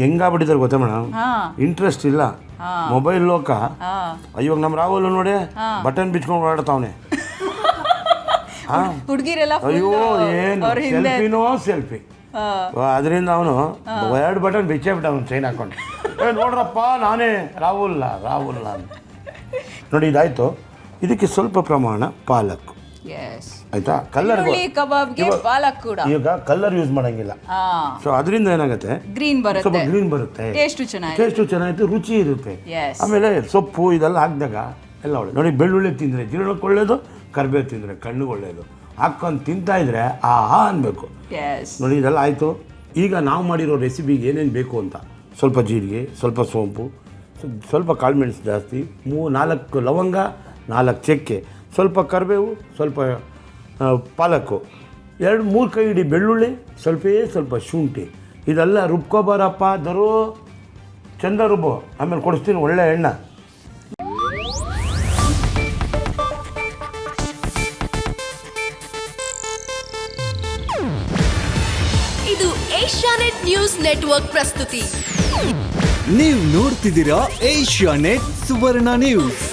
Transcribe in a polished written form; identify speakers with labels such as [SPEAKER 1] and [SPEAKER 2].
[SPEAKER 1] ಹೆಂಗಾಗ್ಬಿಟ್ಟಿದ್ದಾರೆ ಗೊತ್ತಾ ಮೇಡಮ್,
[SPEAKER 2] ಹಾ
[SPEAKER 1] ಇಂಟ್ರೆಸ್ಟ್ ಇಲ್ಲ, ಮೊಬೈಲ್ ಲೋಕ. ಇವಾಗ ನಮ್ಮ ರಾಹುಲ್ ನೋಡಿ ಬಟನ್ ಬಿಚ್ಕೊಂಡು ಓಡಾಡ್ತಾವನೆ.
[SPEAKER 2] ಹುಡುಗಿರೆಲ್ಲ
[SPEAKER 1] ಅಯ್ಯೋ ಏನು ಸೆಲ್ಫಿನೋ ಸೆಲ್ಫಿ. ಅದರಿಂದ ಅವನು 2 ಬಟನ್ ಬಿಚ್ಚೇ ಬಿಟ್ಟ ಅವನು ಚೈನ್ ಹಾಕೊಂಡು. ನೋಡ್ರಪ್ಪ ನಾನೇ ರಾಹುಲ್ ಅಂತ ನೋಡಿ. ಇದಾಯ್ತು. ಇದಕ್ಕೆ ಸ್ವಲ್ಪ ಪ್ರಮಾಣ ಪಾಲಕ್ ಆಯ್ತಾ. ಕಲರ್
[SPEAKER 2] ಕಬಾಬ್ಗೆ ಪಾಲಕ್ ಕೂಡ
[SPEAKER 1] ಈಗ ಕಲರ್ ಯೂಸ್ ಮಾಡಂಗಿಲ್ಲ. ಸೊ ಅದರಿಂದ ಏನಾಗುತ್ತೆ,
[SPEAKER 2] ಗ್ರೀನ್
[SPEAKER 1] ಸ್ವಲ್ಪ
[SPEAKER 2] ಬರುತ್ತೆ,
[SPEAKER 1] ಗ್ರೀನ್ ಬರುತ್ತೆ,
[SPEAKER 2] ಟೇಸ್ಟ್
[SPEAKER 1] ಚೆನ್ನಾಗಿರುತ್ತೆ, ರುಚಿ ಇರುತ್ತೆ. ಆಮೇಲೆ ಸೊಪ್ಪು ಇದೆಲ್ಲ ಹಾಕಿದಾಗ ಎಲ್ಲ ಒಳ್ಳೆ. ನೋಡಿ ಬೆಳ್ಳುಳ್ಳಿ ತಿಂದರೆ ಜೀರ್ಣಕ್ಕೆ ಒಳ್ಳೇದು, ಕರಿಬೇವು ತಿಂದರೆ ಕಣ್ಣಿಗೆ ಒಳ್ಳೇದು. ಹಾಕ್ಕೊಂಡು ತಿಂತಾ ಇದ್ರೆ ಆಹಾ ಅನ್ಬೇಕು. ನೋಡಿ ಇದೆಲ್ಲ ಆಯಿತು. ಈಗ ನಾವು ಮಾಡಿರೋ ರೆಸಿಪಿಗೆ ಏನೇನು ಬೇಕು ಅಂತ, ಸ್ವಲ್ಪ ಜೀರಿಗೆ, ಸ್ವಲ್ಪ ಸೋಂಪು, ಸ್ವಲ್ಪ ಕಾಳುಮೆಣಸು ಜಾಸ್ತಿ, 4 ಲವಂಗ, 4 ಚಕ್ಕೆ, ಸ್ವಲ್ಪ ಕರಿಬೇವು, ಸ್ವಲ್ಪ ಪಾಲಕ್ಕು, 2-3 ಕೈ ಹಿಡಿ ಬೆಳ್ಳುಳ್ಳಿ, ಸ್ವಲ್ಪ ಶುಂಠಿ. ಇದೆಲ್ಲ ರುಬ್ಕೊಬಾರಪ್ಪ ದರೋ ಚಂದ ರುಬ್ಬು. ಆಮೇಲೆ ಕೊಡಿಸ್ತೀನಿ ಒಳ್ಳೆ ಎಣ್ಣೆ.
[SPEAKER 3] ಇದು ಏಷ್ಯಾನೆಟ್ ನ್ಯೂಸ್ ನೆಟ್ವರ್ಕ್ ಪ್ರಸ್ತುತಿ.
[SPEAKER 4] ನೀವು ನೋಡ್ತಿದ್ದೀರಾ ಏಷ್ಯಾನೆಟ್ ಸುವರ್ಣ ನ್ಯೂಸ್.